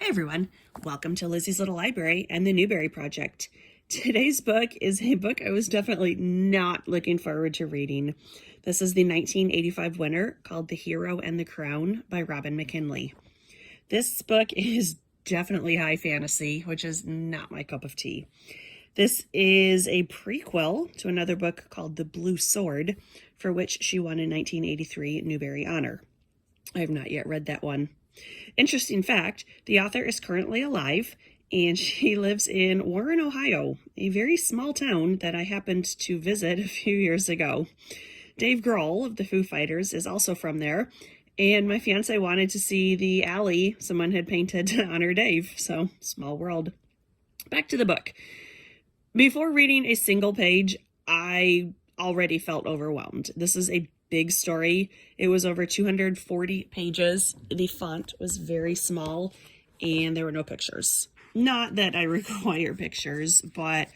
everyone, welcome to Lizzie's Little Library and the Newbery Project. Today's book is a book I was definitely not looking forward to reading. This is the 1985 winner called The Hero and the Crown by Robin McKinley. This book is definitely high fantasy, which is not my cup of tea. This is a prequel to another book called The Blue Sword, for which she won a 1983 Newbery honor. I have not yet read that one. Interesting fact, the author is currently alive and she lives in Warren, Ohio, a very small town that I happened to visit a few years ago. Dave Grohl of the Foo Fighters is also from there, and my fiance wanted to see the alley someone had painted to honor Dave, so small world. Back to the book. Before reading a single page, I already felt overwhelmed. This is a big story. It was over 240 pages. The font was very small and there were no pictures. Not that I require pictures, but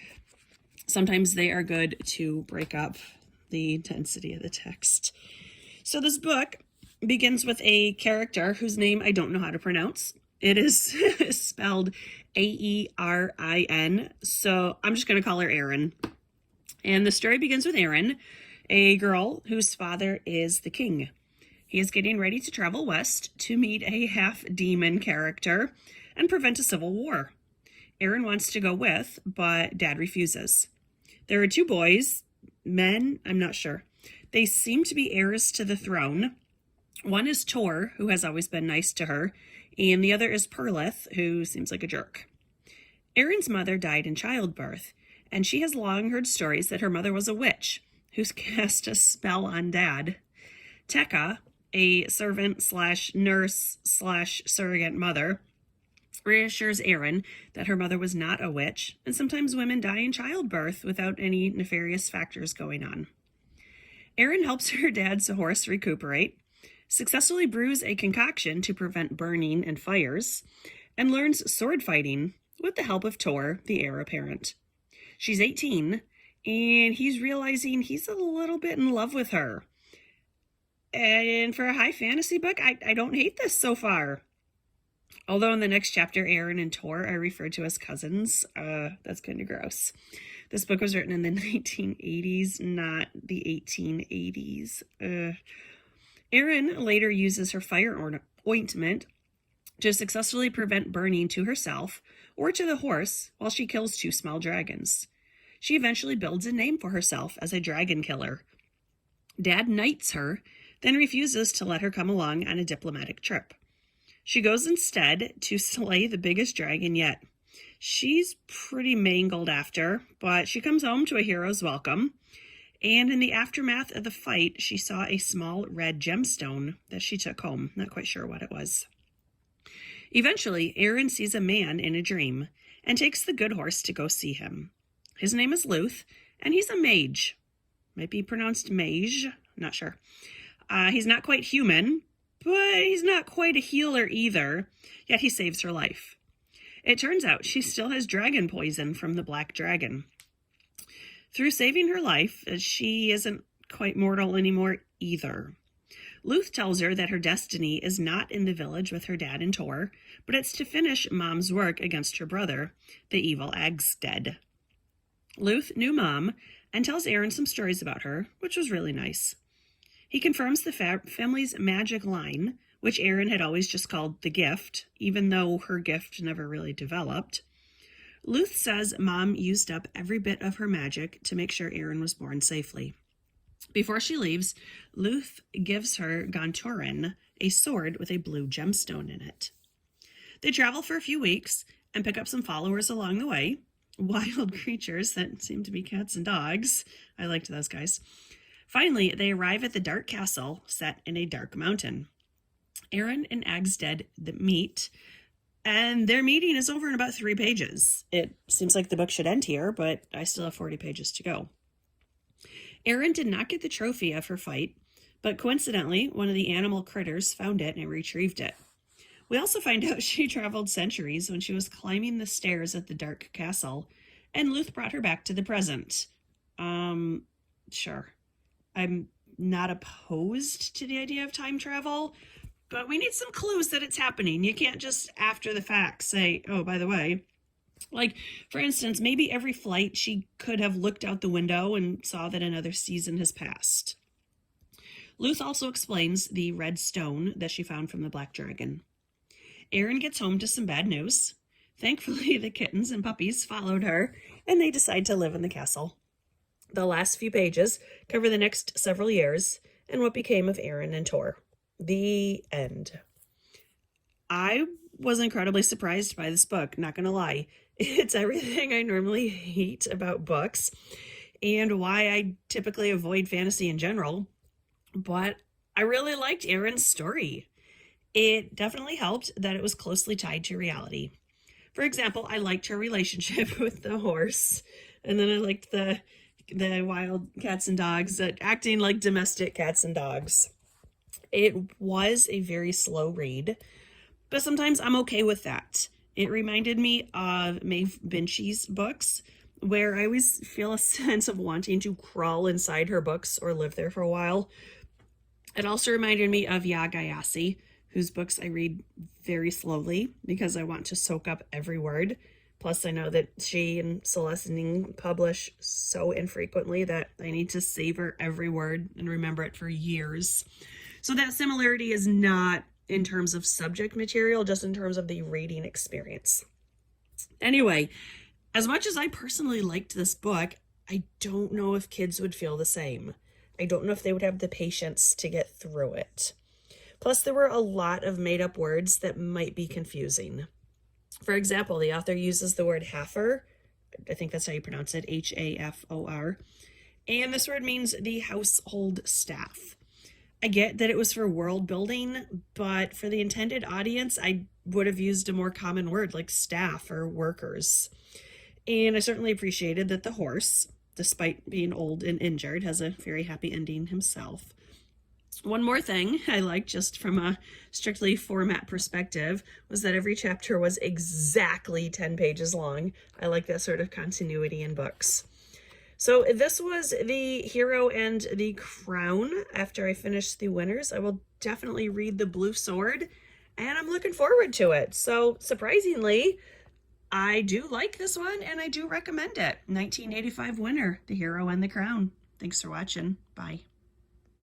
sometimes they are good to break up the intensity of the text. So this book begins with a character whose name I don't know how to pronounce. It is spelled A-E-R-I-N, so I'm just going to call her Erin. And the story begins with Erin, a girl whose father is the king. He is getting ready to travel west to meet a half-demon character and prevent a civil war. Erin wants to go with, but Dad refuses. There are two boys, men, I'm not sure. They seem to be heirs to the throne. One is Tor, who has always been nice to her, and the other is Perlith, who seems like a jerk. Erin's mother died in childbirth, and she has long heard stories that her mother was a witch who's cast a spell on Dad. Tekka, a servant/nurse/surrogate mother, reassures Erin that her mother was not a witch, and sometimes women die in childbirth without any nefarious factors going on. Erin helps her dad's horse recuperate, successfully brews a concoction to prevent burning and fires, and learns sword fighting with the help of Tor, the heir apparent. She's 18, and he's realizing he's a little bit in love with her. And for a high fantasy book, I don't hate this so far. Although in the next chapter, Erin and Tor are referred to as cousins. That's kind of gross. This book was written in the 1980s, not the 1880s. Erin later uses her fire ointment to successfully prevent burning to herself or to the horse while she kills two small dragons. She eventually builds a name for herself as a dragon killer. Dad knights her, then refuses to let her come along on a diplomatic trip. She goes instead to slay the biggest dragon yet. She's pretty mangled after, but she comes home to a hero's welcome. And in the aftermath of the fight, she saw a small red gemstone that she took home. Not quite sure what it was. Eventually, Erin sees a man in a dream and takes the good horse to go see him. His name is Luth, and he's a mage. Might be pronounced mage, not sure. He's not quite human, but he's not quite a healer either, yet he saves her life. It turns out she still has dragon poison from the black dragon. Through saving her life, she isn't quite mortal anymore either. Luth tells her that her destiny is not in the village with her dad and Tor, but it's to finish Mom's work against her brother, the evil Agstead. Luth knew Mom and tells Erin some stories about her, which was really nice. He confirms the family's magic line, which Erin had always just called the gift, even though her gift never really developed. Luth says Mom used up every bit of her magic to make sure Erin was born safely. Before she leaves, Luth gives her Gontorin, a sword with a blue gemstone in it. They travel for a few weeks and pick up some followers along the way, wild creatures that seem to be cats and dogs. I liked those guys. Finally, they arrive at the dark castle set in a dark mountain. Erin and Agstead meet, and their meeting is over in about 3 pages. It seems like the book should end here, but I still have 40 pages to go. Erin did not get the trophy of her fight, but coincidentally, one of the animal critters found it and retrieved it. We also find out she traveled centuries when she was climbing the stairs at the dark castle, and Luth brought her back to the present. Sure. I'm not opposed to the idea of time travel, but we need some clues that it's happening. You can't just after the fact say, oh, by the way, like, for instance, maybe every flight she could have looked out the window and saw that another season has passed. Luth also explains the red stone that she found from the black dragon. Erin gets home to some bad news. Thankfully, the kittens and puppies followed her, and they decide to live in the castle. The last few pages cover the next several years and what became of Erin and Tor. The end. I was incredibly surprised by this book, not gonna lie. It's everything I normally hate about books and why I typically avoid fantasy in general, but I really liked Erin's story. It definitely helped that it was closely tied to reality. For example, I liked her relationship with the horse, and then I liked the wild cats and dogs acting like domestic cats and dogs. It was a very slow read, but sometimes I'm okay with that. It reminded me of Maeve Binchie's books, where I always feel a sense of wanting to crawl inside her books or live there for a while. It also reminded me of Yaa Gyasi, whose books I read very slowly because I want to soak up every word. Plus, I know that she and Celeste Ning publish so infrequently that I need to savor every word and remember it for years. So that similarity is not in terms of subject material, just in terms of the reading experience. Anyway, as much as I personally liked this book, I don't know if kids would feel the same. I don't know if they would have the patience to get through it. Plus, there were a lot of made-up words that might be confusing. For example, the author uses the word hafer. I think that's how you pronounce it, Hafor. And this word means the household staff. I get that it was for world building, but for the intended audience, I would have used a more common word like staff or workers. And I certainly appreciated that the horse, despite being old and injured, has a very happy ending himself. One more thing I liked, just from a strictly format perspective, was that every chapter was exactly 10 pages long. I like that sort of continuity in books. So this was The Hero and the Crown. After I finish the winners, I will definitely read The Blue Sword, and I'm looking forward to it. So surprisingly, I do like this one, and I do recommend it. 1985 winner, The Hero and the Crown. Thanks for watching. Bye.